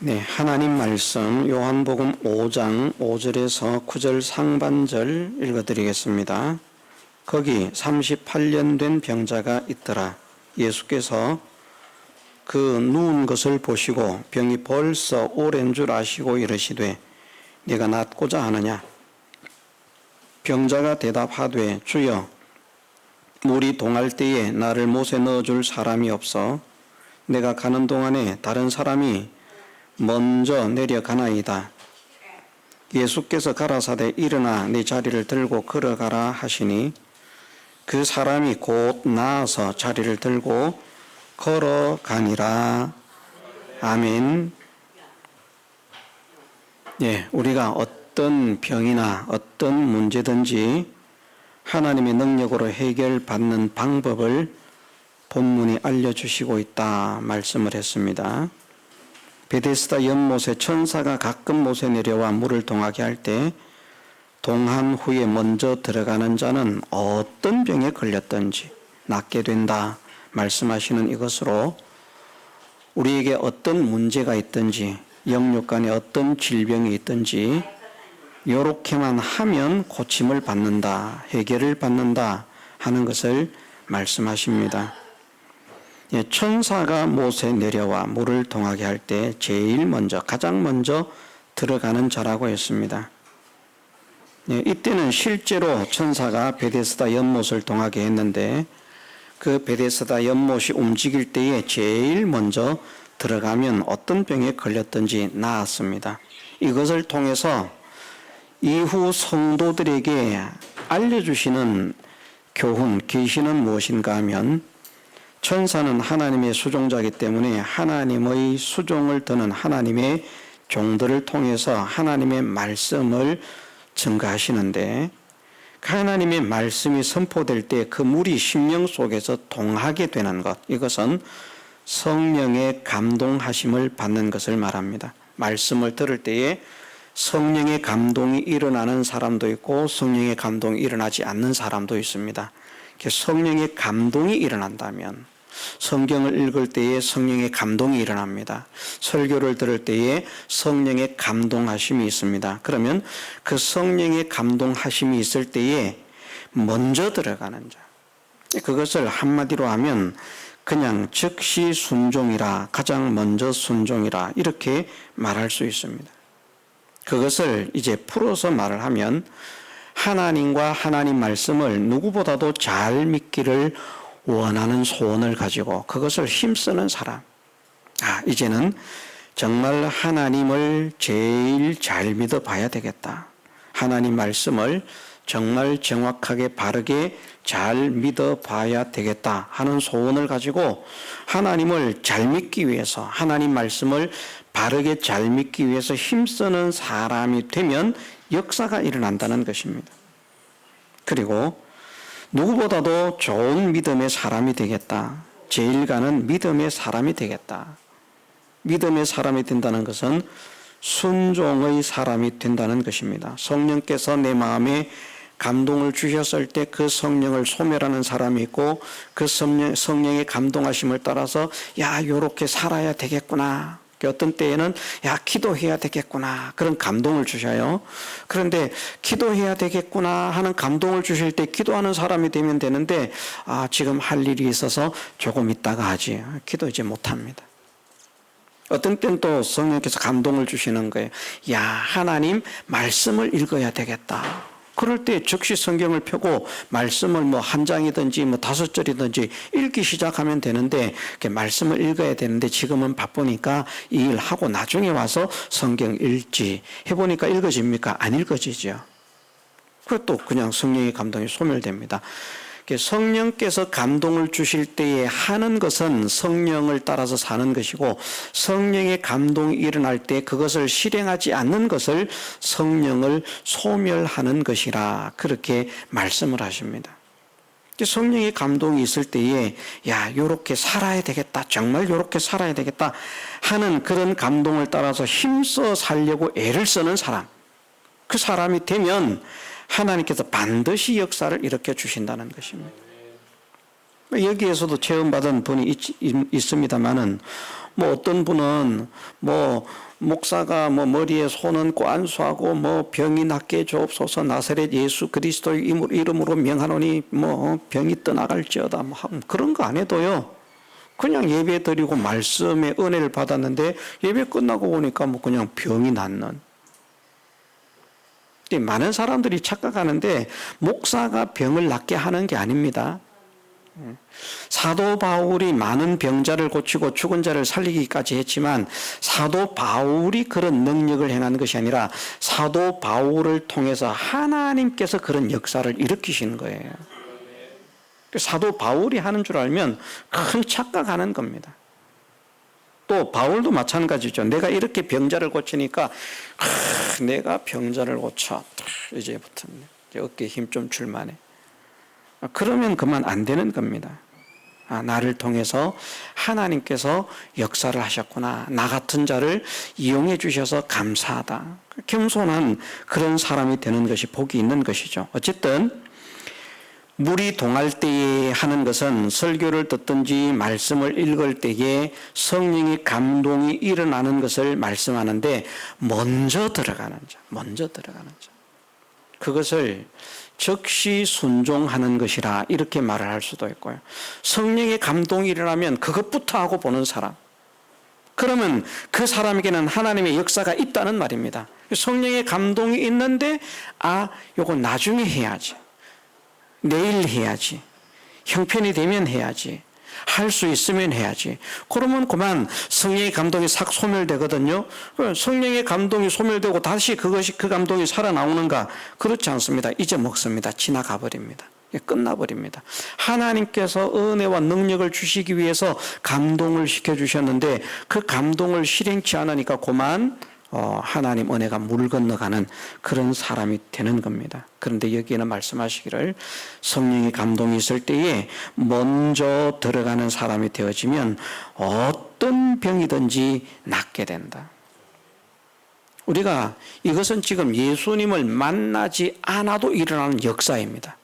네, 하나님 말씀 요한복음 5장 5절에서 9절 상반절 읽어드리겠습니다. 거기 38년 된 병자가 있더라. 예수께서 그 누운 것을 보시고 병이 벌써 오랜 줄 아시고 이르시되 네가 낫고자 하느냐? 병자가 대답하되 주여 물이 동할 때에 나를 못에 넣어줄 사람이 없어 내가 가는 동안에 다른 사람이 먼저 내려가나이다. 예수께서 가라사대 일어나 네 자리를 들고 걸어가라 하시니 그 사람이 곧 나아서 자리를 들고 걸어가니라. 아멘. 예, 우리가 어떤 병이나 어떤 문제든지 하나님의 능력으로 해결받는 방법을 본문이 알려주시고 있다 말씀을 했습니다. 베데스다 연못에 천사가 가끔 못에 내려와 물을 동하게 할 때 동한 후에 먼저 들어가는 자는 어떤 병에 걸렸든지 낫게 된다 말씀하시는 이것으로 우리에게 어떤 문제가 있든지 영육간에 어떤 질병이 있든지 이렇게만 하면 고침을 받는다, 해결을 받는다 하는 것을 말씀하십니다. 천사가 못에 내려와 물을 동하게 할 때 제일 먼저 가장 먼저 들어가는 자라고 했습니다. 이때는 실제로 천사가 베데스다 연못을 동하게 했는데 그 베데스다 연못이 움직일 때에 제일 먼저 들어가면 어떤 병에 걸렸든지 나았습니다. 이것을 통해서 이후 성도들에게 알려주시는 교훈, 계시는 무엇인가 하면 천사는 하나님의 수종자이기 때문에 하나님의 수종을 드는 하나님의 종들을 통해서 하나님의 말씀을 증가하시는데 그 하나님의 말씀이 선포될 때 그 물이 심령 속에서 동하게 되는 것, 이것은 성령의 감동하심을 받는 것을 말합니다. 말씀을 들을 때에 성령의 감동이 일어나는 사람도 있고 성령의 감동이 일어나지 않는 사람도 있습니다. 성령의 감동이 일어난다면 성경을 읽을 때에 성령의 감동이 일어납니다. 설교를 들을 때에 성령의 감동하심이 있습니다. 그러면 그 성령의 감동하심이 있을 때에 먼저 들어가는 자, 그것을 한마디로 하면 그냥 즉시 순종이라, 가장 먼저 순종이라 이렇게 말할 수 있습니다. 그것을 이제 풀어서 말을 하면 하나님과 하나님 말씀을 누구보다도 잘 믿기를 원하는 소원을 가지고 그것을 힘쓰는 사람. 이제는 정말 하나님을 제일 잘 믿어봐야 되겠다. 하나님 말씀을 정말 정확하게 바르게 잘 믿어봐야 되겠다 하는 소원을 가지고 하나님을 잘 믿기 위해서, 하나님 말씀을 바르게 잘 믿기 위해서 힘쓰는 사람이 되면 역사가 일어난다는 것입니다. 그리고 누구보다도 좋은 믿음의 사람이 되겠다. 제일 가는 믿음의 사람이 되겠다. 믿음의 사람이 된다는 것은 순종의 사람이 된다는 것입니다. 성령께서 내 마음에 감동을 주셨을 때 그 성령을 소멸하는 사람이 있고 그 성령의 감동하심을 따라서 요렇게 살아야 되겠구나. 어떤 때에는 기도해야 되겠구나 그런 감동을 주셔요. 그런데 기도해야 되겠구나 하는 감동을 주실 때 기도하는 사람이 되면 되는데 지금 할 일이 있어서 조금 있다가 하지 기도 이제 못합니다. 어떤 때는 또 성령께서 감동을 주시는 거예요. 하나님 말씀을 읽어야 되겠다. 그럴 때 즉시 성경을 펴고 말씀을 한 장이든지 5절이든지 읽기 시작하면 되는데 말씀을 읽어야 되는데 지금은 바쁘니까 이 일 하고 나중에 와서 성경 읽지 해보니까 읽어집니까? 안 읽어지죠. 그것도 그냥 성령의 감동이 소멸됩니다. 성령께서 감동을 주실 때에 하는 것은 성령을 따라서 사는 것이고 성령의 감동이 일어날 때 그것을 실행하지 않는 것을 성령을 소멸하는 것이라 그렇게 말씀을 하십니다. 성령의 감동이 있을 때에 요렇게 살아야 되겠다, 정말 요렇게 살아야 되겠다 하는 그런 감동을 따라서 힘써 살려고 애를 쓰는 사람, 그 사람이 되면 하나님께서 반드시 역사를 일으켜 주신다는 것입니다. 여기에서도 체험받은 분이 있습니다만은 뭐 어떤 분은 뭐 목사가 뭐 머리에 손 얹고 안수하고 뭐 병이 낫게 주옵소서 나사렛 예수 그리스도의 이름으로 명하노니 뭐 병이 떠나갈지어다 뭐 그런 거 안 해도요. 그냥 예배 드리고 말씀의 은혜를 받았는데 예배 끝나고 보니까 뭐 그냥 병이 낫는. 많은 사람들이 착각하는데 목사가 병을 낫게 하는 게 아닙니다. 사도 바울이 많은 병자를 고치고 죽은 자를 살리기까지 했지만 사도 바울이 그런 능력을 행하는 것이 아니라 사도 바울을 통해서 하나님께서 그런 역사를 일으키시는 거예요. 사도 바울이 하는 줄 알면 큰 착각하는 겁니다. 또 바울도 마찬가지죠. 내가 이렇게 병자를 고치니까 내가 병자를 고쳐 이제부터 어깨에 힘 좀 줄 만해. 그러면 그만 안 되는 겁니다. 나를 통해서 하나님께서 역사를 하셨구나. 나 같은 자를 이용해 주셔서 감사하다. 겸손한 그런 사람이 되는 것이 복이 있는 것이죠. 어쨌든 물이 동할 때에 하는 것은 설교를 듣든지 말씀을 읽을 때에 성령의 감동이 일어나는 것을 말씀하는데 먼저 들어가는 자. 그것을 즉시 순종하는 것이라 이렇게 말을 할 수도 있고요. 성령의 감동이 일어나면 그것부터 하고 보는 사람. 그러면 그 사람에게는 하나님의 역사가 있다는 말입니다. 성령의 감동이 있는데 요거 나중에 해야지. 내일 해야지. 형편이 되면 해야지. 할 수 있으면 해야지. 그러면 그만 성령의 감동이 싹 소멸되거든요. 성령의 감동이 소멸되고 다시 그 감동이 살아나오는가? 그렇지 않습니다. 잊어먹습니다. 지나가 버립니다. 끝나버립니다. 하나님께서 은혜와 능력을 주시기 위해서 감동을 시켜주셨는데 그 감동을 실행치 않으니까 그만 하나님 은혜가 물 건너가는 그런 사람이 되는 겁니다. 그런데 여기에는 말씀하시기를 성령의 감동이 있을 때에 먼저 들어가는 사람이 되어지면 어떤 병이든지 낫게 된다. 우리가 이것은 지금 예수님을 만나지 않아도 일어나는 역사입니다.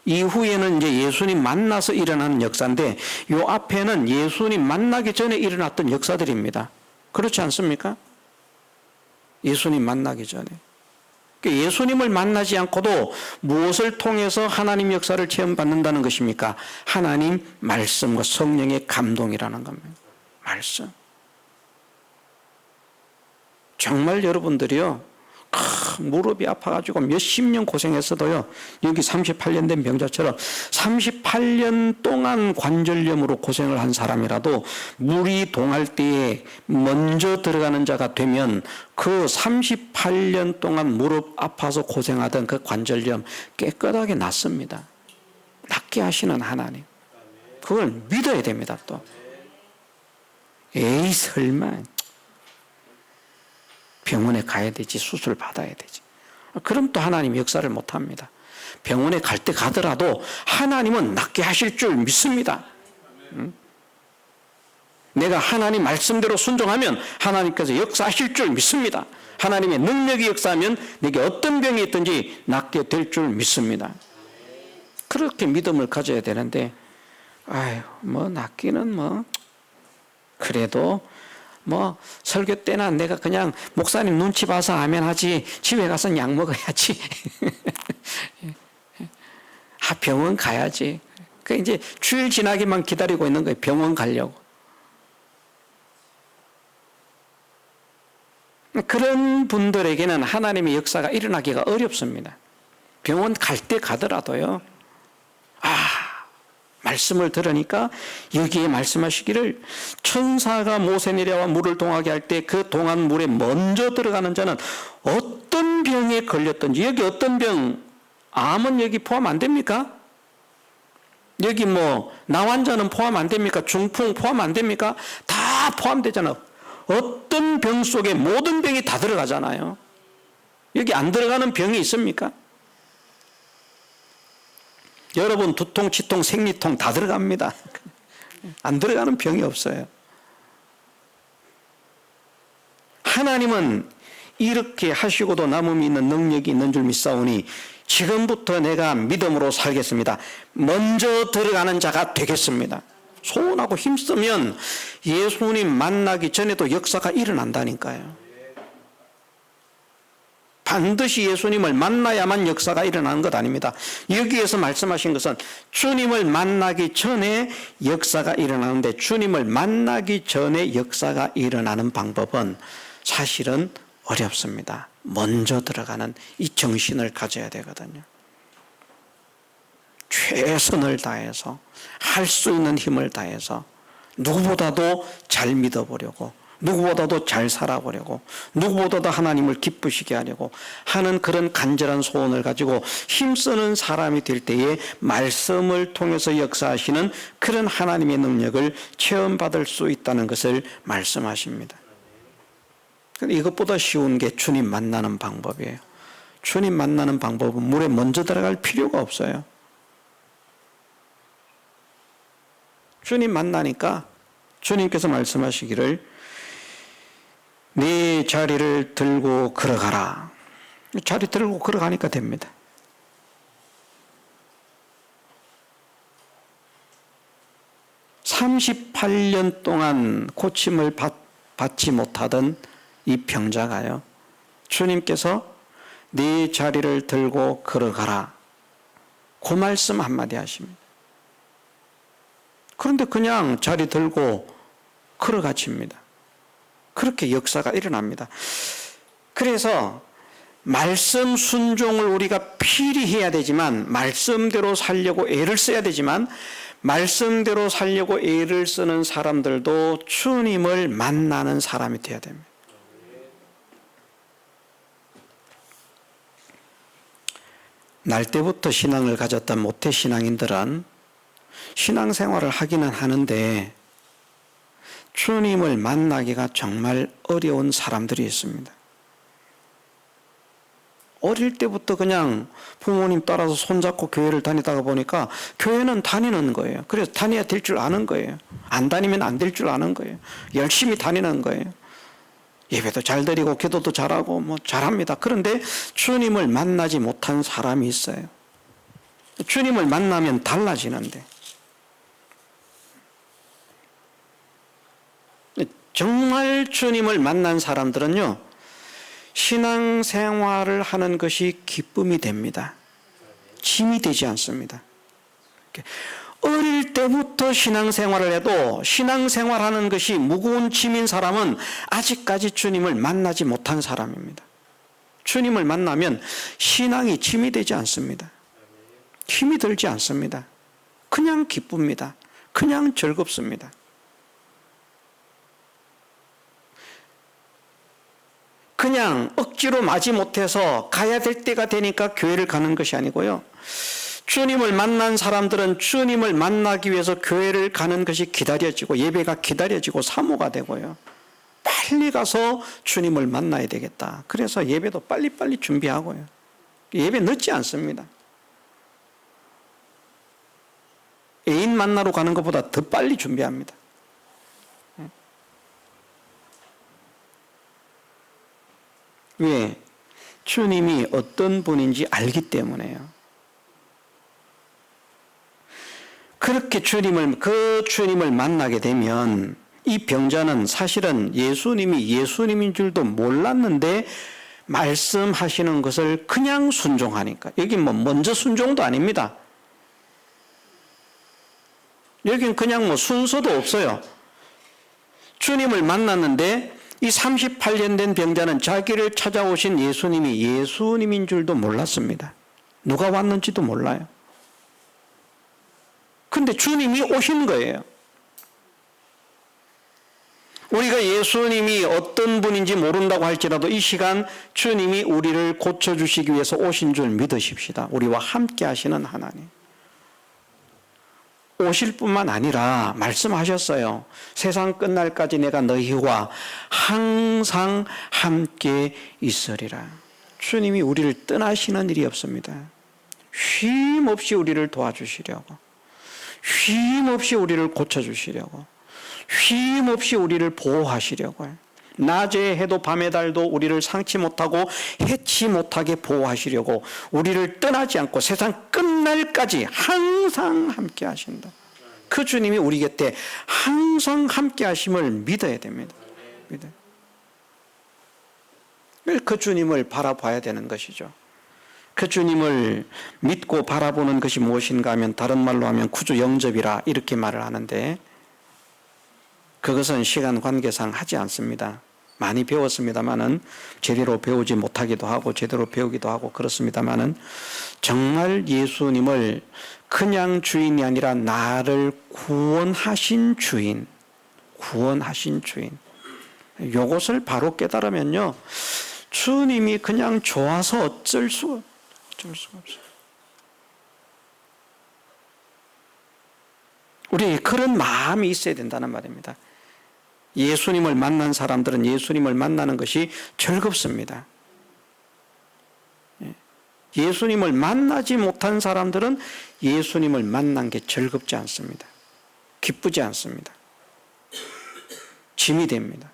이후에는 이제 예수님 만나서 일어나는 역사인데 이 앞에는 예수님 만나기 전에 일어났던 역사들입니다. 그렇지 않습니까? 예수님 만나기 전에. 예수님을 만나지 않고도 무엇을 통해서 하나님 역사를 체험받는다는 것입니까? 하나님 말씀과 성령의 감동이라는 겁니다. 말씀. 정말 여러분들이요. 무릎이 아파가지고 몇십 년 고생했어도요. 여기 38년 된 병자처럼 38년 동안 관절염으로 고생을 한 사람이라도 물이 동할 때에 먼저 들어가는 자가 되면 그 38년 동안 무릎 아파서 고생하던 그 관절염 깨끗하게 낫습니다. 낫게 하시는 하나님. 그걸 믿어야 됩니다. 또 에이 설마 병원에 가야 되지, 수술 받아야 되지. 그럼 또 하나님 역사를 못합니다. 병원에 갈 때 가더라도 하나님은 낫게 하실 줄 믿습니다. 내가 하나님 말씀대로 순종하면 하나님께서 역사하실 줄 믿습니다. 하나님의 능력이 역사하면 내게 어떤 병이 있든지 낫게 될 줄 믿습니다. 그렇게 믿음을 가져야 되는데 낫기는 그래도 설교 때나 내가 그냥 목사님 눈치 봐서 아멘 하지 집에 가서 약 먹어야지. 병원 가야지. 이제 주일 지나기만 기다리고 있는 거예요. 병원 가려고. 그런 분들에게는 하나님의 역사가 일어나기가 어렵습니다. 병원 갈 때 가더라도요. 말씀을 들으니까 여기에 말씀하시기를 천사가 모세 내려와 물을 동하게 할 때 그 동한 물에 먼저 들어가는 자는 어떤 병에 걸렸든지 여기 어떤 병 암은 여기 포함 안 됩니까? 여기 나환자는 포함 안 됩니까? 중풍 포함 안 됩니까? 다 포함되잖아요. 어떤 병 속에 모든 병이 다 들어가잖아요. 여기 안 들어가는 병이 있습니까? 여러분 두통, 치통, 생리통 다 들어갑니다. 안 들어가는 병이 없어요. 하나님은 이렇게 하시고도 남음이 있는 능력이 있는 줄 믿사오니 지금부터 내가 믿음으로 살겠습니다. 먼저 들어가는 자가 되겠습니다. 소원하고 힘쓰면 예수님 만나기 전에도 역사가 일어난다니까요. 반드시 예수님을 만나야만 역사가 일어나는 것 아닙니다. 여기에서 말씀하신 것은 주님을 만나기 전에 역사가 일어나는데, 주님을 만나기 전에 역사가 일어나는 방법은 사실은 어렵습니다. 먼저 들어가는 이 정신을 가져야 되거든요. 최선을 다해서, 할 수 있는 힘을 다해서 누구보다도 잘 믿어보려고, 누구보다도 잘 살아보려고, 누구보다도 하나님을 기쁘시게 하려고 하는 그런 간절한 소원을 가지고 힘쓰는 사람이 될 때에 말씀을 통해서 역사하시는 그런 하나님의 능력을 체험받을 수 있다는 것을 말씀하십니다. 이것보다 쉬운 게 주님 만나는 방법이에요. 주님 만나는 방법은 물에 먼저 들어갈 필요가 없어요. 주님 만나니까 주님께서 말씀하시기를 네 자리를 들고 걸어가라. 자리 들고 걸어가니까 됩니다. (38년) 동안 고침을 받지 못하던 이 병자가요, 주님께서 네 자리를 들고 걸어가라, 그 말씀 한마디 하십니다. 그런데 그냥 자리 들고 걸어가칩니다. 그렇게 역사가 일어납니다. 그래서 말씀 순종을 우리가 필히 해야 되지만, 말씀대로 살려고 애를 써야 되지만, 말씀대로 살려고 애를 쓰는 사람들도 주님을 만나는 사람이 되어야 됩니다. 날 때부터 신앙을 가졌던 모태신앙인들은 신앙생활을 하기는 하는데 주님을 만나기가 정말 어려운 사람들이 있습니다. 어릴 때부터 그냥 부모님 따라서 손잡고 교회를 다니다가 보니까 교회는 다니는 거예요. 그래서 다녀야 될 줄 아는 거예요. 안 다니면 안 될 줄 아는 거예요. 열심히 다니는 거예요. 예배도 잘 드리고 기도도 잘하고 뭐 잘합니다. 그런데 주님을 만나지 못한 사람이 있어요. 주님을 만나면 달라지는데, 정말 주님을 만난 사람들은요, 신앙생활을 하는 것이 기쁨이 됩니다. 짐이 되지 않습니다. 어릴 때부터 신앙생활을 해도 신앙생활하는 것이 무거운 짐인 사람은 아직까지 주님을 만나지 못한 사람입니다. 주님을 만나면 신앙이 짐이 되지 않습니다. 힘이 들지 않습니다. 그냥 기쁩니다. 그냥 즐겁습니다. 그냥 억지로 마지 못해서 가야 될 때가 되니까 교회를 가는 것이 아니고요, 주님을 만난 사람들은 주님을 만나기 위해서 교회를 가는 것이 기다려지고, 예배가 기다려지고 사모가 되고요, 빨리 가서 주님을 만나야 되겠다. 그래서 예배도 빨리빨리 준비하고요, 예배 늦지 않습니다. 애인 만나러 가는 것보다 더 빨리 준비합니다. 왜? 주님이 어떤 분인지 알기 때문에요. 그렇게 그 주님을 만나게 되면 이 병자는 사실은 예수님이 예수님인 줄도 몰랐는데 말씀하시는 것을 그냥 순종하니까, 여기 뭐 먼저 순종도 아닙니다. 여기는 그냥 뭐 순서도 없어요. 주님을 만났는데 이 38년 된 병자는 자기를 찾아오신 예수님이 예수님인 줄도 몰랐습니다. 누가 왔는지도 몰라요. 근데 주님이 오신 거예요. 우리가 예수님이 어떤 분인지 모른다고 할지라도 이 시간 주님이 우리를 고쳐주시기 위해서 오신 줄 믿으십시다. 우리와 함께 하시는 하나님. 오실 뿐만 아니라 말씀하셨어요. 세상 끝날까지 내가 너희와 항상 함께 있으리라. 주님이 우리를 떠나시는 일이 없습니다. 쉼 없이 우리를 도와주시려고, 쉼 없이 우리를 고쳐주시려고, 쉼 없이 우리를 보호하시려고, 낮에 해도 밤의 달도 우리를 상치 못하고 해치 못하게 보호하시려고 우리를 떠나지 않고 세상 끝날까지 항상 함께 하신다. 그 주님이 우리 곁에 항상 함께 하심을 믿어야 됩니다. 믿어요. 그 주님을 바라봐야 되는 것이죠. 그 주님을 믿고 바라보는 것이 무엇인가 하면 다른 말로 하면 구주 영접이라 이렇게 말을 하는데 그것은 시간 관계상 하지 않습니다. 많이 배웠습니다마는 제대로 배우지 못하기도 하고 제대로 배우기도 하고 그렇습니다마는 정말 예수님을 그냥 주인이 아니라 나를 구원하신 주인, 구원하신 주인. 이것을 바로 깨달으면요, 주님이 그냥 좋아서 어쩔 수가 없어요. 우리 그런 마음이 있어야 된다는 말입니다. 예수님을 만난 사람들은 예수님을 만나는 것이 즐겁습니다. 예수님을 만나지 못한 사람들은 예수님을 만난 게 즐겁지 않습니다. 기쁘지 않습니다. 짐이 됩니다.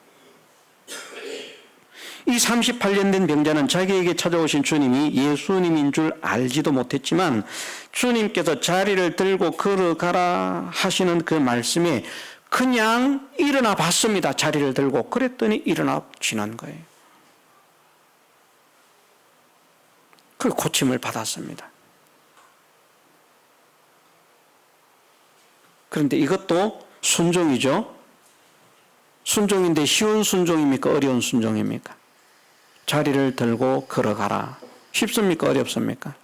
이 38년 된 병자는 자기에게 찾아오신 주님이 예수님인 줄 알지도 못했지만 주님께서 자리를 들고 걸어가라 하시는 그 말씀에 그냥 일어나 봤습니다. 자리를 들고. 그랬더니 일어나 지난 거예요. 그 고침을 받았습니다. 그런데 이것도 순종이죠. 순종인데 쉬운 순종입니까? 어려운 순종입니까? 자리를 들고 걸어가라. 쉽습니까? 어렵습니까?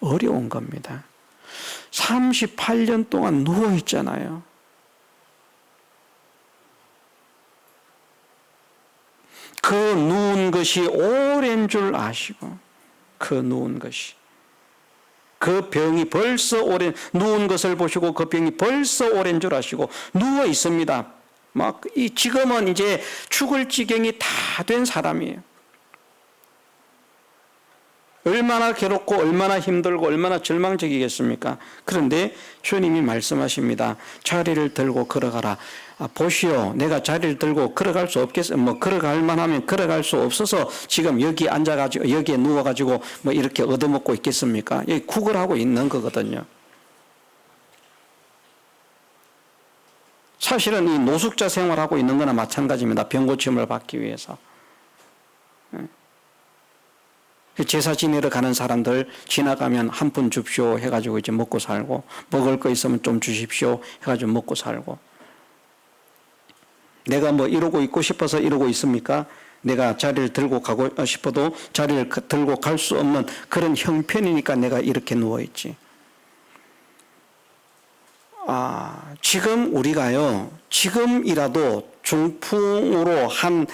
어려운 겁니다. 38년 동안 누워있잖아요. 그 누운 것이 오랜 줄 아시고, 그 누운 것이. 그 병이 벌써 오랜, 누운 것을 보시고 그 병이 벌써 오랜 줄 아시고, 누워 있습니다. 지금은 이제 죽을 지경이 다 된 사람이에요. 얼마나 괴롭고 얼마나 힘들고 얼마나 절망적이겠습니까? 그런데 주님이 말씀하십니다. 자리를 들고 걸어가라. 보시오, 내가 자리를 들고 걸어갈 수 없겠어. 걸어갈 만하면 걸어갈 수 없어서 지금 여기 앉아가지고 여기에 누워가지고 이렇게 얻어먹고 있겠습니까? 여기 구걸하고 있는 거거든요. 사실은 이 노숙자 생활하고 있는 거나 마찬가지입니다. 병고침을 받기 위해서. 제사 지내러 가는 사람들 지나가면 한 푼 줍쇼 해가지고 이제 먹고 살고, 먹을 거 있으면 좀 주십시오 해가지고 먹고 살고. 내가 이러고 있고 싶어서 이러고 있습니까? 내가 자리를 들고 가고 싶어도 자리를 들고 갈 수 없는 그런 형편이니까 내가 이렇게 누워있지. 지금 우리가요, 지금이라도 중풍으로 한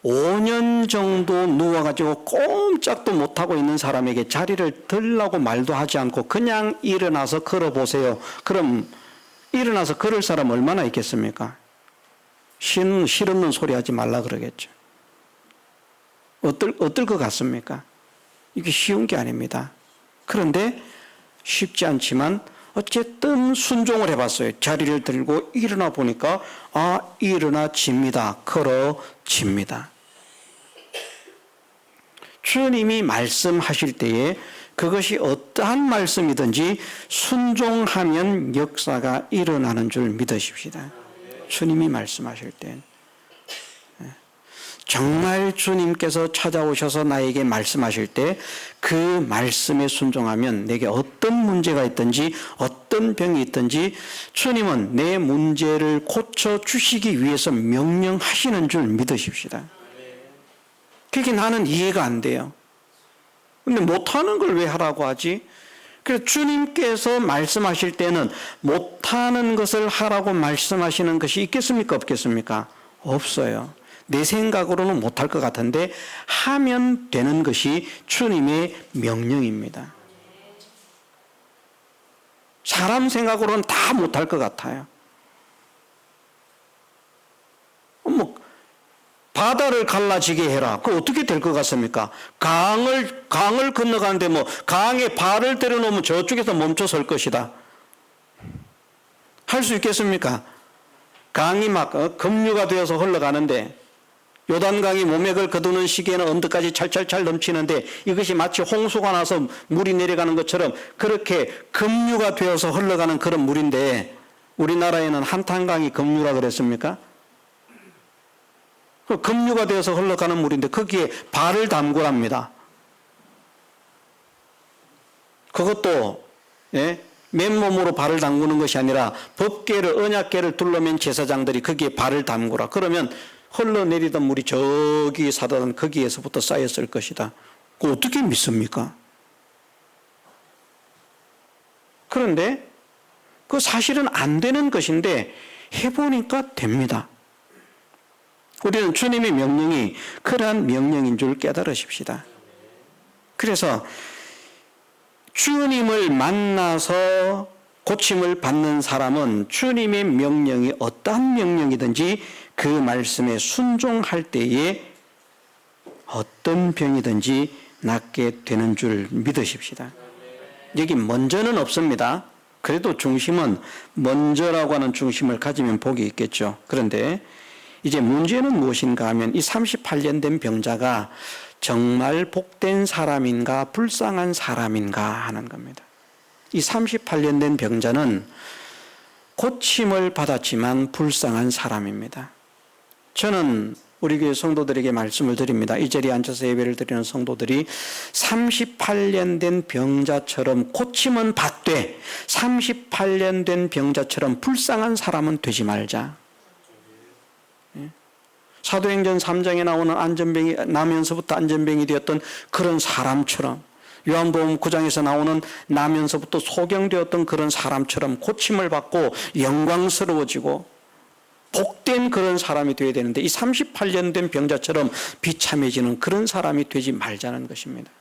5년 정도 누워가지고 꼼짝도 못하고 있는 사람에게 자리를 들라고 말도 하지 않고 그냥 일어나서 걸어보세요. 그럼 일어나서 걸을 사람 얼마나 있겠습니까? 실없는 소리 하지 말라 그러겠죠. 어떨 것 같습니까? 이게 쉬운 게 아닙니다. 그런데 쉽지 않지만 어쨌든 순종을 해봤어요. 자리를 들고 일어나 보니까 일어나집니다. 걸어집니다. 주님이 말씀하실 때에 그것이 어떠한 말씀이든지 순종하면 역사가 일어나는 줄 믿으십시다. 주님이 말씀하실 때 정말 주님께서 찾아오셔서 나에게 말씀하실 때 그 말씀에 순종하면 내게 어떤 문제가 있든지 어떤 병이 있든지 주님은 내 문제를 고쳐주시기 위해서 명령하시는 줄 믿으십시다. 그게 나는 이해가 안 돼요. 근데 못하는 걸 왜 하라고 하지? 그래서 주님께서 말씀하실 때는 못하는 것을 하라고 말씀하시는 것이 있겠습니까? 없겠습니까? 없어요. 내 생각으로는 못할 것 같은데 하면 되는 것이 주님의 명령입니다. 사람 생각으로는 다 못할 것 같아요. 바다를 갈라지게 해라. 그거 어떻게 될 것 같습니까? 강을 건너가는데 강에 발을 때려놓으면 저쪽에서 멈춰 설 것이다. 할 수 있겠습니까? 강이 막 급류가 되어서 흘러가는데 요단강이 모맥을 거두는 시기에는 언덕까지 찰찰찰 넘치는데 이것이 마치 홍수가 나서 물이 내려가는 것처럼 그렇게 급류가 되어서 흘러가는 그런 물인데 우리나라에는 한탄강이 급류라 그랬습니까? 그 급류가 되어서 흘러가는 물인데 거기에 발을 담그랍니다. 그것도 맨몸으로 발을 담그는 것이 아니라 법궤를 언약궤를 둘러맨 제사장들이 거기에 발을 담그라. 그러면 흘러내리던 물이 저기 사다던 거기에서부터 쌓였을 것이다. 그거 어떻게 믿습니까? 그런데 그 사실은 안 되는 것인데 해보니까 됩니다. 우리는 주님의 명령이 그러한 명령인 줄 깨달으십시다. 그래서 주님을 만나서 고침을 받는 사람은 주님의 명령이 어떠한 명령이든지 그 말씀에 순종할 때에 어떤 병이든지 낫게 되는 줄 믿으십시다. 여기 먼저는 없습니다. 그래도 중심은 먼저라고 하는 중심을 가지면 복이 있겠죠. 그런데 이제 문제는 무엇인가 하면 이 38년 된 병자가 정말 복된 사람인가 불쌍한 사람인가 하는 겁니다. 이 38년 된 병자는 고침을 받았지만 불쌍한 사람입니다. 저는 우리 교회 성도들에게 말씀을 드립니다. 이 자리에 앉아서 예배를 드리는 성도들이 38년 된 병자처럼 고침은 받되 38년 된 병자처럼 불쌍한 사람은 되지 말자. 사도행전 3장에 나오는 안전병이 나면서부터 안전병이 되었던 그런 사람처럼, 요한복음 9장에서 나오는 나면서부터 소경되었던 그런 사람처럼 고침을 받고 영광스러워지고 복된 그런 사람이 되어야 되는데 이 38년 된 병자처럼 비참해지는 그런 사람이 되지 말자는 것입니다.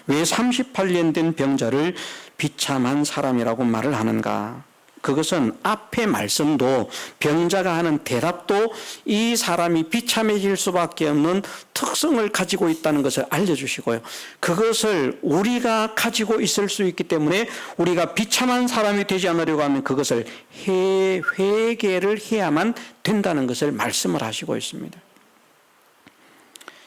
왜 38년 된 병자를 비참한 사람이라고 말을 하는가? 그것은 앞의 말씀도 병자가 하는 대답도 이 사람이 비참해질 수밖에 없는 특성을 가지고 있다는 것을 알려주시고요. 그것을 우리가 가지고 있을 수 있기 때문에 우리가 비참한 사람이 되지 않으려고 하면 그것을 회개를 해야만 된다는 것을 말씀을 하시고 있습니다.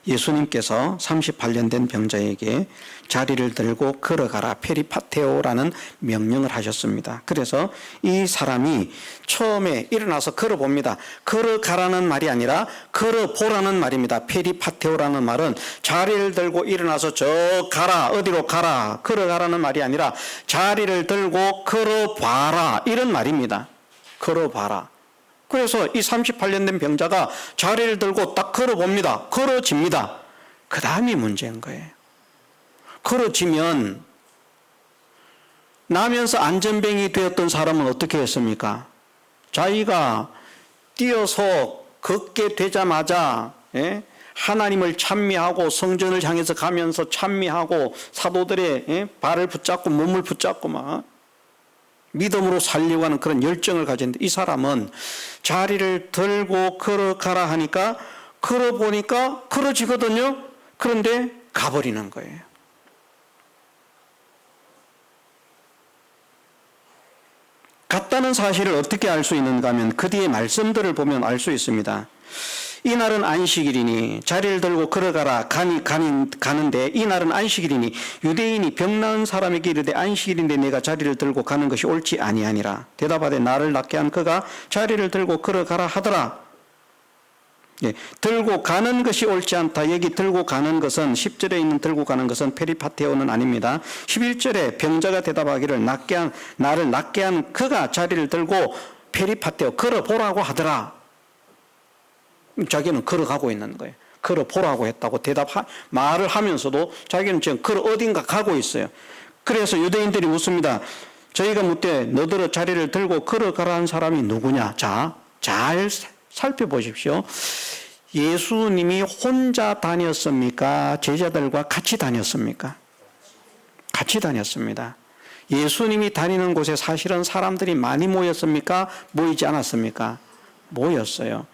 예수님께서 38년 된 병자에게 자리를 들고 걸어가라 페리파테오라는 명령을 하셨습니다. 그래서 이 사람이 처음에 일어나서 걸어봅니다. 걸어가라는 말이 아니라 걸어보라는 말입니다. 페리파테오라는 말은 자리를 들고 일어나서 저 가라, 어디로 가라, 걸어가라는 말이 아니라 자리를 들고 걸어봐라 이런 말입니다. 걸어봐라. 그래서 이 38년 된 병자가 자리를 들고 딱 걸어봅니다. 걸어집니다. 그 다음이 문제인 거예요. 걸어지면 나면서 안전병이 되었던 사람은 어떻게 했습니까? 자기가 뛰어서 걷게 되자마자 하나님을 찬미하고 성전을 향해서 가면서 찬미하고 사도들의 발을 붙잡고 몸을 붙잡고 막 믿음으로 살려고 하는 그런 열정을 가졌는데 이 사람은 자리를 들고 걸어가라 하니까 걸어보니까 걸어지거든요. 그런데 가버리는 거예요. 갔다는 사실을 어떻게 알 수 있는가 하면 그 뒤에 말씀들을 보면 알 수 있습니다. 이날은 안식일이니 자리를 들고 걸어가라 가는데 이날은 안식일이니 유대인이 병 나은 사람에게 이르되 안식일인데 내가 자리를 들고 가는 것이 옳지 아니하니라. 대답하되 나를 낫게 한 그가 자리를 들고 걸어가라 하더라. 들고 가는 것이 옳지 않다. 여기 들고 가는 것은 10절에 있는 들고 가는 것은 페리파테오는 아닙니다. 11절에 병자가 대답하기를 나를 낫게 한 그가 자리를 들고 페리파테오 걸어보라고 하더라. 자기는 걸어가고 있는 거예요. 걸어보라고 했다고 말을 하면서도 자기는 지금 어딘가 가고 있어요. 그래서 유대인들이 묻습니다. 저희가 묻되 너더러 자리를 들고 걸어가라는 사람이 누구냐? 자, 잘 살펴보십시오. 예수님이 혼자 다녔습니까? 제자들과 같이 다녔습니까? 같이 다녔습니다. 예수님이 다니는 곳에 사실은 사람들이 많이 모였습니까? 모이지 않았습니까? 모였어요.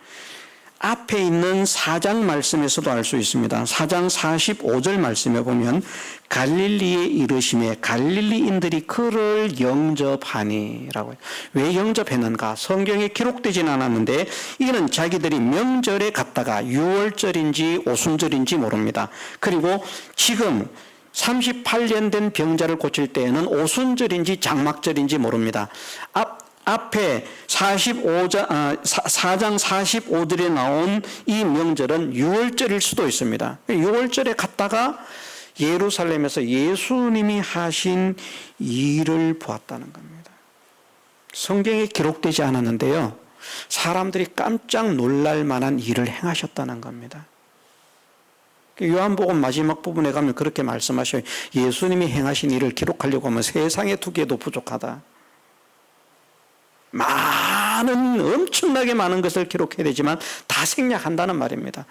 앞에 있는 4장 말씀에서도 알 수 있습니다. 4장 45절 말씀에 보면 갈릴리에 이르심에 갈릴리인들이 그를 영접하니라고. 왜 영접했는가? 성경에 기록되진 않았는데 이는 자기들이 명절에 갔다가 유월절인지 오순절인지 모릅니다. 그리고 지금 38년 된 병자를 고칠 때에는 오순절인지 장막절인지 모릅니다. 앞에 4장 45절에 나온 이 명절은 유월절일 수도 있습니다. 유월절에 갔다가 예루살렘에서 예수님이 하신 일을 보았다는 겁니다. 성경에 기록되지 않았는데요, 사람들이 깜짝 놀랄 만한 일을 행하셨다는 겁니다. 요한복음 마지막 부분에 가면 그렇게 말씀하셔요. 예수님이 행하신 일을 기록하려고 하면 세상에 두기에도 부족하다. 엄청나게 많은 것을 기록해야 되지만 다 생략한다는 말입니다.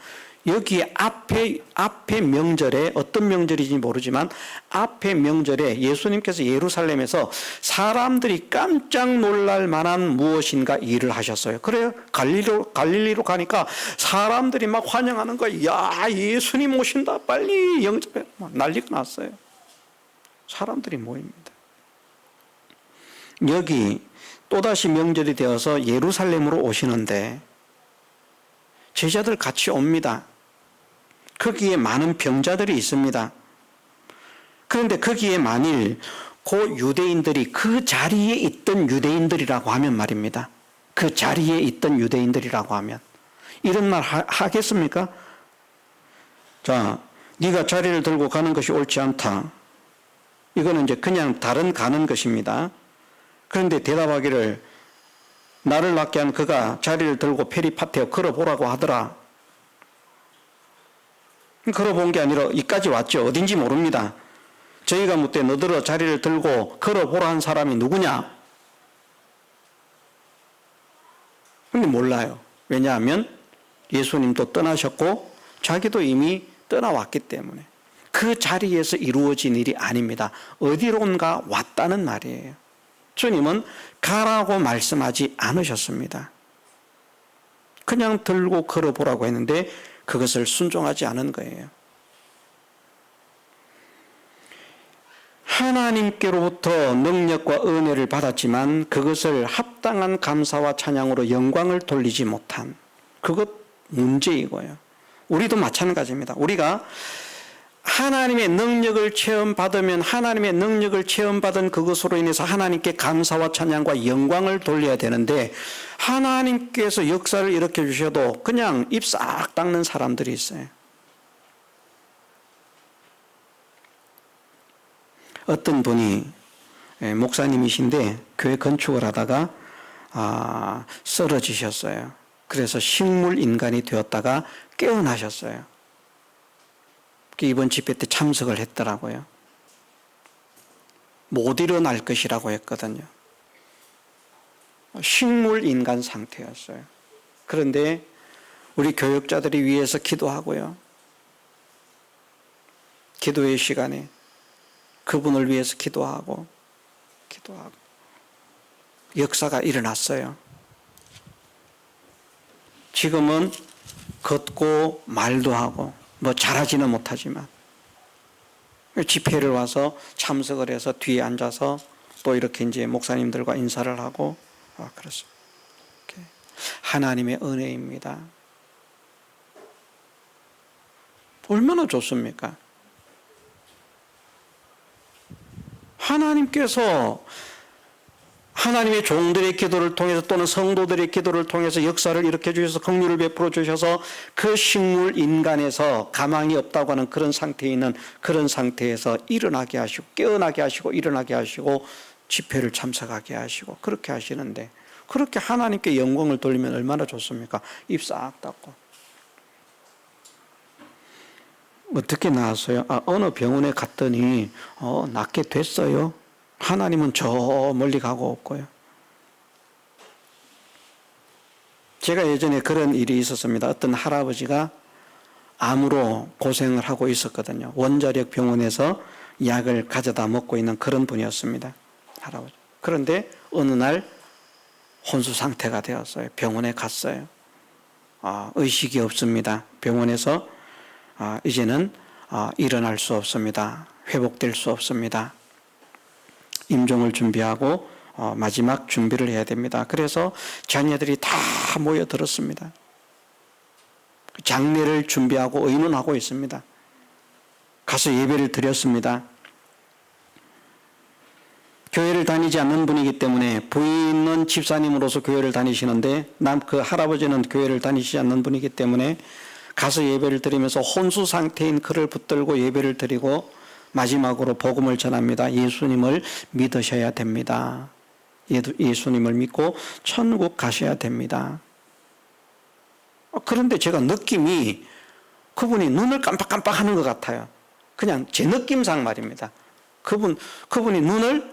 여기 앞에 명절에, 어떤 명절인지 모르지만 앞에 명절에 예수님께서 예루살렘에서 사람들이 깜짝 놀랄 만한 무엇인가 일을 하셨어요. 그래요. 갈릴리로 가니까 사람들이 막 환영하는 거예요. 야, 예수님 오신다, 빨리 영접해. 난리가 났어요. 사람들이 모입니다. 여기 또다시 명절이 되어서 예루살렘으로 오시는데 제자들 같이 옵니다. 거기에 많은 병자들이 있습니다. 그런데 거기에 만일 그 유대인들이 그 자리에 있던 유대인들이라고 하면 말입니다. 그 자리에 있던 유대인들이라고 하면 이런 말 하겠습니까? 자, 네가 자리를 들고 가는 것이 옳지 않다. 이거는 이제 그냥 다른 가는 것입니다. 그런데 대답하기를 나를 낳게 한 그가 자리를 들고 페리파테어 걸어보라고 하더라. 걸어본 게 아니라 이까지 왔죠. 어딘지 모릅니다. 저희가 묻되 너더러 자리를 들고 걸어보라 한 사람이 누구냐? 근데 몰라요. 왜냐하면 예수님도 떠나셨고 자기도 이미 떠나왔기 때문에 그 자리에서 이루어진 일이 아닙니다. 어디론가 왔다는 말이에요. 주님은 가라고 말씀하지 않으셨습니다. 그냥 들고 걸어보라고 했는데 그것을 순종하지 않은 거예요. 하나님께로부터 능력과 은혜를 받았지만 그것을 합당한 감사와 찬양으로 영광을 돌리지 못한 그것 문제이고요. 우리도 마찬가지입니다. 우리가 하나님의 능력을 체험받으면 하나님의 능력을 체험받은 그것으로 인해서 하나님께 감사와 찬양과 영광을 돌려야 되는데 하나님께서 역사를 일으켜 주셔도 그냥 입 싹 닦는 사람들이 있어요. 어떤 분이 목사님이신데 교회 건축을 하다가 쓰러지셨어요. 그래서 식물 인간이 되었다가 깨어나셨어요. 이번 집회 때 참석을 했더라고요. 못 일어날 것이라고 했거든요. 식물 인간 상태였어요. 그런데 우리 교육자들이 위해서 기도하고요. 기도의 시간에 그분을 위해서 기도하고 역사가 일어났어요. 지금은 걷고 말도 하고 뭐 잘하지는 못하지만 집회를 와서 참석을 해서 뒤에 앉아서 또 이렇게 이제 목사님들과 인사를 하고 그렇습니다. 하나님의 은혜입니다. 얼마나 좋습니까? 하나님께서 하나님의 종들의 기도를 통해서 또는 성도들의 기도를 통해서 역사를 일으켜 주셔서 긍휼을 베풀어 주셔서 그 식물 인간에서 가망이 없다고 하는 그런 상태에 있는 그런 상태에서 일어나게 하시고 깨어나게 하시고 일어나게 하시고 집회를 참석하게 하시고 그렇게 하시는데 그렇게 하나님께 영광을 돌리면 얼마나 좋습니까? 입 싹 닫고. 어떻게 나왔어요? 어느 병원에 갔더니 낫게 됐어요. 하나님은 저 멀리 가고 없고요. 제가 예전에 그런 일이 있었습니다. 어떤 할아버지가 암으로 고생을 하고 있었거든요. 원자력 병원에서 약을 가져다 먹고 있는 그런 분이었습니다. 할아버지. 그런데 어느 날 혼수 상태가 되었어요. 병원에 갔어요. 의식이 없습니다. 병원에서 이제는 일어날 수 없습니다. 회복될 수 없습니다. 임종을 준비하고 마지막 준비를 해야 됩니다. 그래서 자녀들이 다 모여들었습니다. 장례를 준비하고 의논하고 있습니다. 가서 예배를 드렸습니다. 교회를 다니지 않는 분이기 때문에 부인은 집사님으로서 교회를 다니시는데 그 할아버지는 교회를 다니시지 않는 분이기 때문에 가서 예배를 드리면서 혼수 상태인 그를 붙들고 예배를 드리고 마지막으로 복음을 전합니다. 예수님을 믿으셔야 됩니다. 예수님을 믿고 천국 가셔야 됩니다. 그런데 제가 느낌이 그분이 눈을 깜빡깜빡 하는 것 같아요. 그냥 제 느낌상 말입니다. 그분이 눈을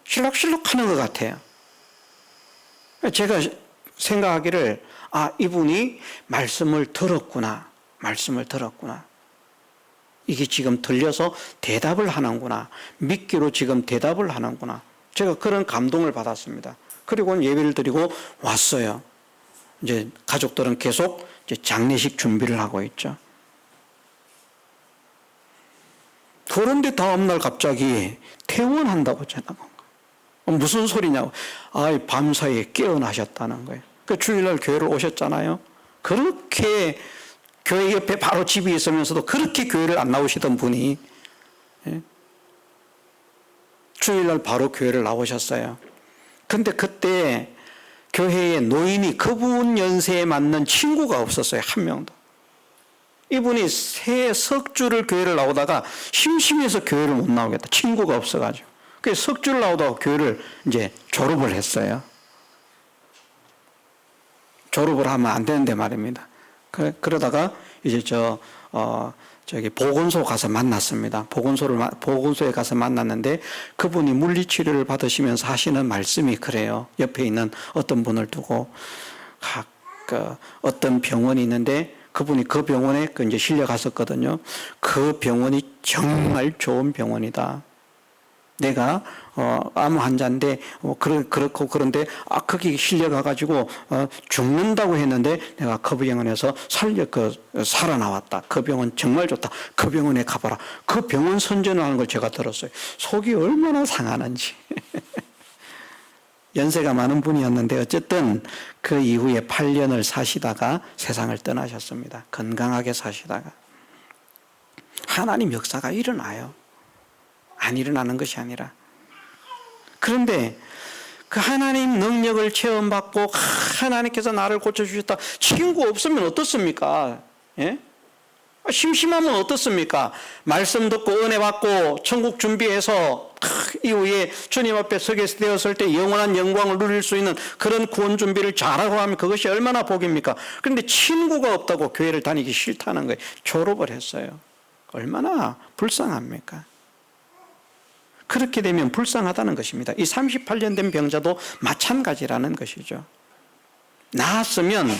실룩실룩 하는 것 같아요. 제가 생각하기를 이분이 말씀을 들었구나. 이게 지금 들려서 대답을 하는구나. 믿기로 지금 대답을 하는구나. 제가 그런 감동을 받았습니다. 그리고 예배를 드리고 왔어요. 이제 가족들은 계속 이제 장례식 준비를 하고 있죠. 그런데 다음날 갑자기 퇴원한다고 전화가 온 거예요. 무슨 소리냐고. 밤사이에 깨어나셨다는 거예요. 주일날 교회를 오셨잖아요. 그렇게 교회 옆에 바로 집이 있으면서도 그렇게 교회를 안 나오시던 분이 주일날 바로 교회를 나오셨어요. 근데 그때 교회에 노인이 그분 연세에 맞는 친구가 없었어요. 한 명도. 이분이 새 석주를 교회를 나오다가 심심해서 교회를 못 나오겠다. 친구가 없어가지고. 그래서 석주를 나오다가 교회를 이제 졸업을 했어요. 졸업을 하면 안 되는데 말입니다. 그러다가 이제 저기 보건소 가서 만났습니다. 보건소에 가서 만났는데 그분이 물리치료를 받으시면서 하시는 말씀이 그래요. 옆에 있는 어떤 분을 두고 어떤 병원이 있는데 그분이 그 병원에 이제 실려갔었거든요. 그 병원이 정말 좋은 병원이다. 내가 암 환자인데 그렇고 그런데 거기 실려가가지고 죽는다고 했는데 내가 그 병원에서 살아나왔다. 그 병원 정말 좋다. 그 병원에 가봐라. 그 병원 선전을 하는 걸 제가 들었어요. 속이 얼마나 상하는지. 연세가 많은 분이었는데 어쨌든 그 이후에 8년을 사시다가 세상을 떠나셨습니다. 건강하게 사시다가. 하나님 역사가 일어나요. 안 일어나는 것이 아니라. 그런데 그 하나님 능력을 체험받고 하나님께서 나를 고쳐주셨다. 친구 없으면 어떻습니까? 예? 심심하면 어떻습니까? 말씀 듣고 은혜 받고 천국 준비해서 이후에 주님 앞에 서게 되었을 때 영원한 영광을 누릴 수 있는 그런 구원 준비를 잘하고 하면 그것이 얼마나 복입니까? 그런데 친구가 없다고 교회를 다니기 싫다는 거예요. 졸업을 했어요. 얼마나 불쌍합니까? 그렇게 되면 불쌍하다는 것입니다. 이 38년 된 병자도 마찬가지라는 것이죠. 나았으면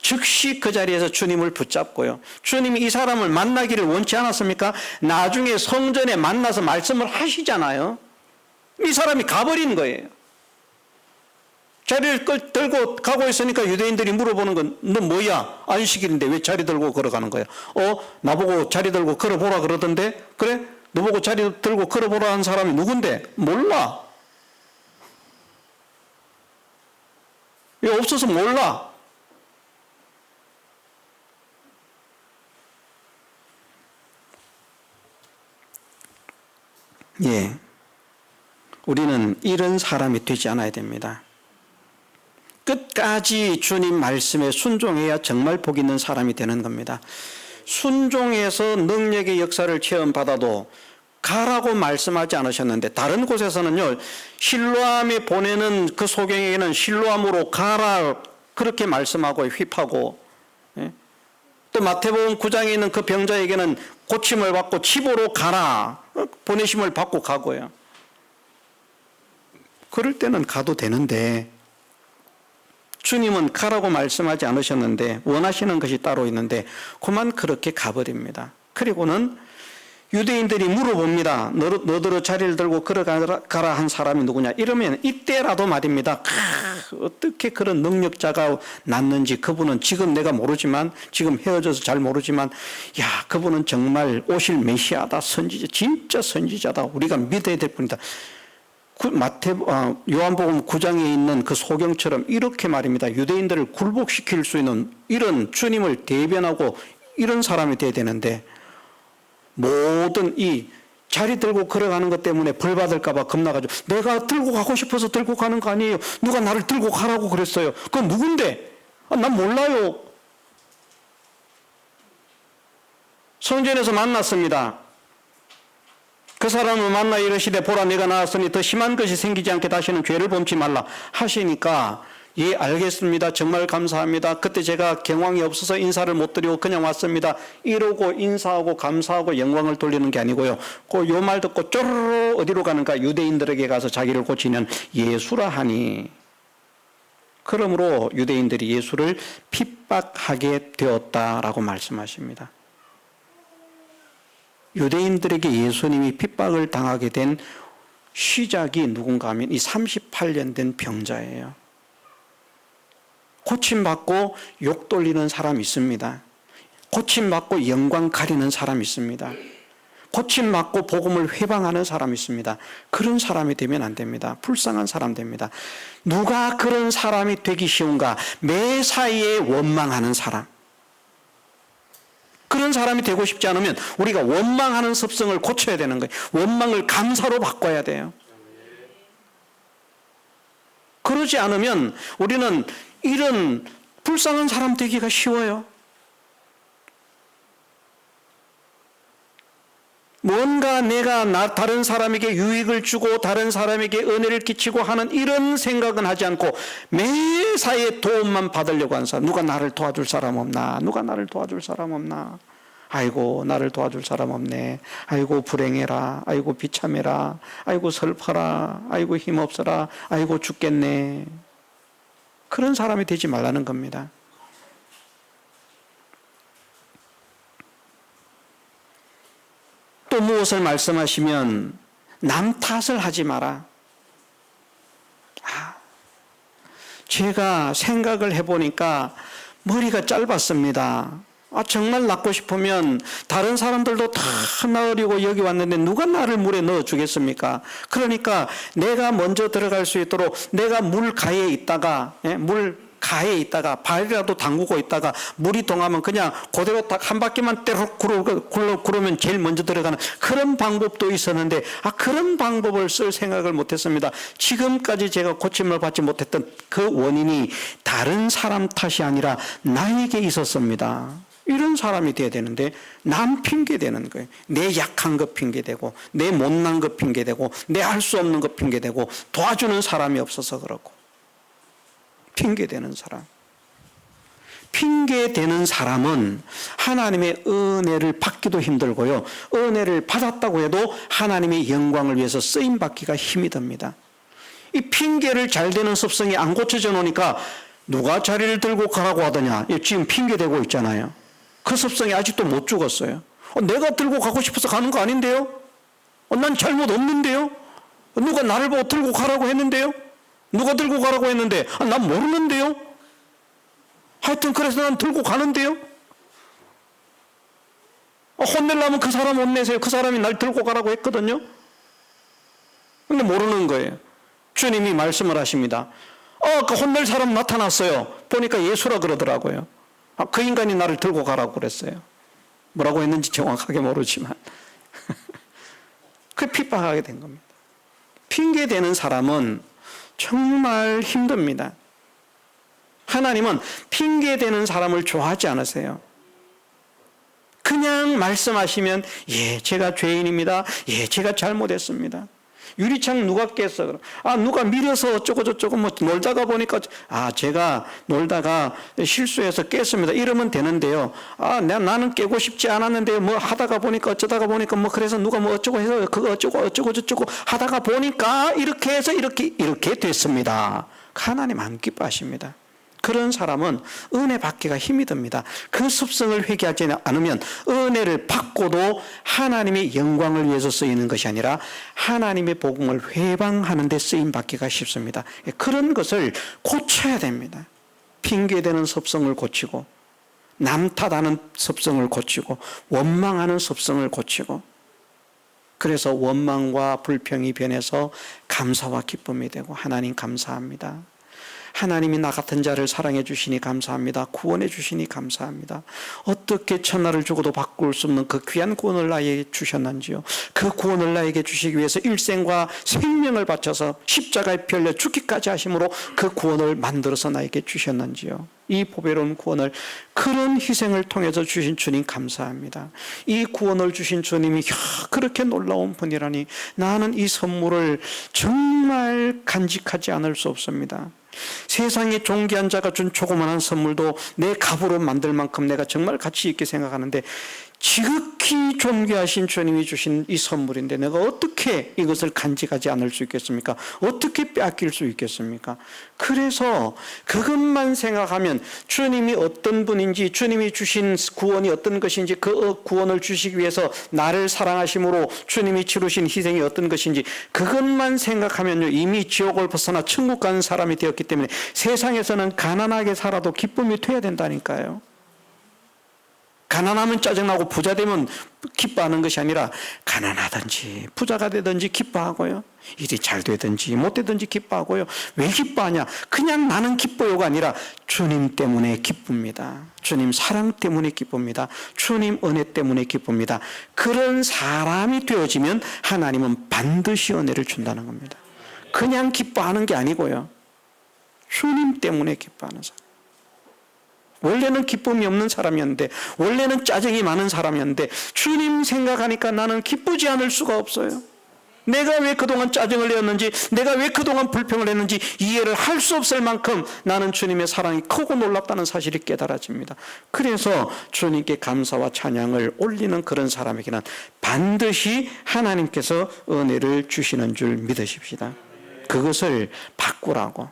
즉시 그 자리에서 주님을 붙잡고요. 주님이 이 사람을 만나기를 원치 않았습니까? 나중에 성전에 만나서 말씀을 하시잖아요. 이 사람이 가버린 거예요. 자리를 들고 가고 있으니까 유대인들이 물어보는 건 너 뭐야? 안식일인데 왜 자리 들고 걸어가는 거야? 나보고 자리 들고 걸어보라 그러던데? 그래? 너보고 자리 들고 걸어보라 한 사람이 누군데? 몰라. 왜 없어서 몰라. 예. 우리는 이런 사람이 되지 않아야 됩니다. 끝까지 주님 말씀에 순종해야 정말 복 있는 사람이 되는 겁니다. 순종해서 능력의 역사를 체험받아도 가라고 말씀하지 않으셨는데 다른 곳에서는요, 실로암에 보내는 그 소경에게는 실로암으로 가라 그렇게 말씀하고 휘파고, 또 마태복음 9장에 있는 그 병자에게는 고침을 받고 치보로 가라 보내심을 받고 가고요. 그럴 때는 가도 되는데 주님은 가라고 말씀하지 않으셨는데 원하시는 것이 따로 있는데 그만 그렇게 가버립니다. 그리고는 유대인들이 물어봅니다. 너더러 자리를 들고 걸어가라 한 사람이 누구냐? 이러면 이때라도 말입니다. 어떻게 그런 능력자가 났는지 그분은 지금 내가 모르지만 지금 헤어져서 잘 모르지만 야 그분은 정말 오실 메시아다. 선지자 진짜 선지자다. 우리가 믿어야 될 분이다. 요한복음 9장에 있는 그 소경처럼 이렇게 말입니다. 유대인들을 굴복시킬 수 있는 이런 주님을 대변하고 이런 사람이 돼야 되는데 모든 이 자리 들고 걸어가는 것 때문에 벌 받을까 봐 겁나가지고 내가 들고 가고 싶어서 들고 가는 거 아니에요. 누가 나를 들고 가라고 그랬어요. 그건 누군데? 난 몰라요. 성전에서 만났습니다. 그 사람을 만나 이르시되 보라 내가 나왔으니 더 심한 것이 생기지 않게 다시는 죄를 범치 말라 하시니까 예 알겠습니다. 정말 감사합니다. 그때 제가 경황이 없어서 인사를 못 드리고 그냥 왔습니다. 이러고 인사하고 감사하고 영광을 돌리는 게 아니고요. 요 말 듣고 쪼르르 어디로 가는가? 유대인들에게 가서 자기를 고치는 예수라 하니 그러므로 유대인들이 예수를 핍박하게 되었다라고 말씀하십니다. 유대인들에게 예수님이 핍박을 당하게 된 시작이 누군가 하면 이 38년 된 병자예요. 고침받고 욕 돌리는 사람 있습니다. 고침받고 영광 가리는 사람 있습니다. 고침받고 복음을 회방하는 사람 있습니다. 그런 사람이 되면 안 됩니다. 불쌍한 사람 됩니다. 누가 그런 사람이 되기 쉬운가? 매사에 원망하는 사람. 그런 사람이 되고 싶지 않으면 우리가 원망하는 습성을 고쳐야 되는 거예요. 원망을 감사로 바꿔야 돼요. 그러지 않으면 우리는 이런 불쌍한 사람 되기가 쉬워요. 뭔가 내가 다른 사람에게 유익을 주고 다른 사람에게 은혜를 끼치고 하는 이런 생각은 하지 않고 매사에 도움만 받으려고 하는 사람. 누가 나를 도와줄 사람 없나? 누가 나를 도와줄 사람 없나? 아이고 나를 도와줄 사람 없네. 아이고 불행해라. 아이고 비참해라. 아이고 슬퍼라. 아이고 힘없어라. 아이고 죽겠네. 그런 사람이 되지 말라는 겁니다. 또 무엇을 말씀하시면 남 탓을 하지 마라. 제가 생각을 해보니까 머리가 짧았습니다. 정말 낳고 싶으면 다른 사람들도 다 낳으려고 여기 왔는데 누가 나를 물에 넣어주겠습니까? 그러니까 내가 먼저 들어갈 수 있도록 내가 물가에 있다가 발이라도 담그고 있다가 물이 동하면 그냥 그대로 딱 한 바퀴만 때로 굴러면 제일 먼저 들어가는 그런 방법도 있었는데 그런 방법을 쓸 생각을 못했습니다. 지금까지 제가 고침을 받지 못했던 그 원인이 다른 사람 탓이 아니라 나에게 있었습니다. 이런 사람이 돼야 되는데 남 핑계대는 거예요. 내 약한 것 핑계대고 내 못난 것 핑계대고 내 할 수 없는 것 핑계대고 도와주는 사람이 없어서 그렇고 핑계대는 사람. 핑계대는 사람은 하나님의 은혜를 받기도 힘들고요. 은혜를 받았다고 해도 하나님의 영광을 위해서 쓰임받기가 힘이 듭니다. 이 핑계를 잘 대는 습성이 안 고쳐져 놓으니까 누가 자리를 들고 가라고 하더냐. 지금 핑계대고 있잖아요. 그 습성이 아직도 못 죽었어요. 내가 들고 가고 싶어서 가는 거 아닌데요? 난 잘못 없는데요? 누가 나를 보고 들고 가라고 했는데요? 누가 들고 가라고 했는데 난 모르는데요? 하여튼 그래서 난 들고 가는데요? 혼내려면 그 사람 혼내세요. 그 사람이 날 들고 가라고 했거든요. 근데 모르는 거예요. 주님이 말씀을 하십니다. 그 혼낼 사람 나타났어요. 보니까 예수라 그러더라고요. 그 인간이 나를 들고 가라고 그랬어요. 뭐라고 했는지 정확하게 모르지만 그 핍박하게 된 겁니다. 핑계대는 사람은 정말 힘듭니다. 하나님은 핑계대는 사람을 좋아하지 않으세요. 그냥 말씀하시면 예 제가 죄인입니다. 예 제가 잘못했습니다. 유리창 누가 깼어? 누가 밀어서 어쩌고 저쩌고 놀다가 보니까 제가 놀다가 실수해서 깼습니다. 이러면 되는데요. 나는 깨고 싶지 않았는데 하다가 보니까 어쩌다가 보니까 그래서 누가 어쩌고 해서 그거 어쩌고 저쩌고 하다가 보니까 이렇게 해서 이렇게 됐습니다. 하나님 안 기뻐하십니다. 그런 사람은 은혜 받기가 힘이 듭니다. 그 습성을 회개하지 않으면 은혜를 받고도 하나님의 영광을 위해서 쓰이는 것이 아니라 하나님의 복음을 회방하는 데 쓰임 받기가 쉽습니다. 그런 것을 고쳐야 됩니다. 핑계대는 습성을 고치고, 남 탓하는 습성을 고치고, 원망하는 습성을 고치고, 그래서 원망과 불평이 변해서 감사와 기쁨이 되고, 하나님 감사합니다. 하나님이 나 같은 자를 사랑해 주시니 감사합니다. 구원해 주시니 감사합니다. 어떻게 천하를 주고도 바꿀 수 없는 그 귀한 구원을 나에게 주셨는지요. 그 구원을 나에게 주시기 위해서 일생과 생명을 바쳐서 십자가에 펴려 죽기까지 하심으로 그 구원을 만들어서 나에게 주셨는지요. 이 보배로운 구원을, 그런 희생을 통해서 주신 주님 감사합니다. 이 구원을 주신 주님이 그렇게 놀라운 분이라니 나는 이 선물을 정말 간직하지 않을 수 없습니다. 세상에 존귀한 자가 준 조그마한 선물도 내 값으로 만들 만큼 내가 정말 가치 있게 생각하는데, 지극히 존귀하신 주님이 주신 이 선물인데 내가 어떻게 이것을 간직하지 않을 수 있겠습니까? 어떻게 빼앗길 수 있겠습니까? 그래서 그것만 생각하면 주님이 어떤 분인지, 주님이 주신 구원이 어떤 것인지, 그 구원을 주시기 위해서 나를 사랑하심으로 주님이 치르신 희생이 어떤 것인지, 그것만 생각하면요, 이미 지옥을 벗어나 천국 가는 사람이 되었기 때문에 세상에서는 가난하게 살아도 기쁨이 돼야 된다니까요. 가난하면 짜증나고 부자 되면 기뻐하는 것이 아니라, 가난하든지 부자가 되든지 기뻐하고요, 일이 잘 되든지 못 되든지 기뻐하고요. 왜 기뻐하냐? 그냥 나는 기뻐요가 아니라 주님 때문에 기쁩니다. 주님 사랑 때문에 기쁩니다. 주님 은혜 때문에 기쁩니다. 그런 사람이 되어지면 하나님은 반드시 은혜를 준다는 겁니다. 그냥 기뻐하는 게 아니고요, 주님 때문에 기뻐하는 사람. 원래는 기쁨이 없는 사람이었는데, 원래는 짜증이 많은 사람이었는데, 주님 생각하니까 나는 기쁘지 않을 수가 없어요. 내가 왜 그동안 짜증을 내었는지, 내가 왜 그동안 불평을 했는지 이해를 할 수 없을 만큼 나는 주님의 사랑이 크고 놀랍다는 사실이 깨달아집니다. 그래서 주님께 감사와 찬양을 올리는 그런 사람에게는 반드시 하나님께서 은혜를 주시는 줄 믿으십시다. 그것을 바꾸라고.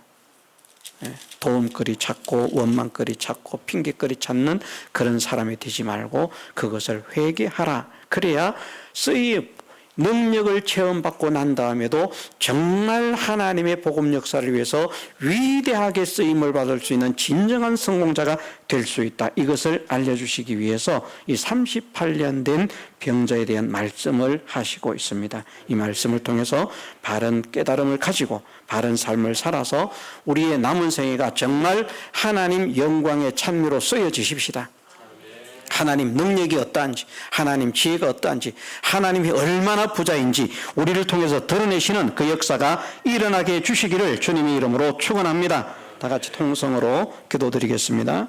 도움거리 찾고 원망거리 찾고 핑계거리 찾는 그런 사람이 되지 말고 그것을 회개하라. 그래야 쓰임, 능력을 체험받고 난 다음에도 정말 하나님의 복음 역사를 위해서 위대하게 쓰임을 받을 수 있는 진정한 성공자가 될 수 있다. 이것을 알려주시기 위해서 이 38년 된 병자에 대한 말씀을 하시고 있습니다. 이 말씀을 통해서 바른 깨달음을 가지고 바른 삶을 살아서 우리의 남은 생애가 정말 하나님 영광의 찬미로 쓰여지십시다. 하나님 능력이 어떠한지, 하나님 지혜가 어떠한지, 하나님이 얼마나 부자인지 우리를 통해서 드러내시는 그 역사가 일어나게 해주시기를 주님의 이름으로 축원합니다. 다 같이 통성으로 기도드리겠습니다.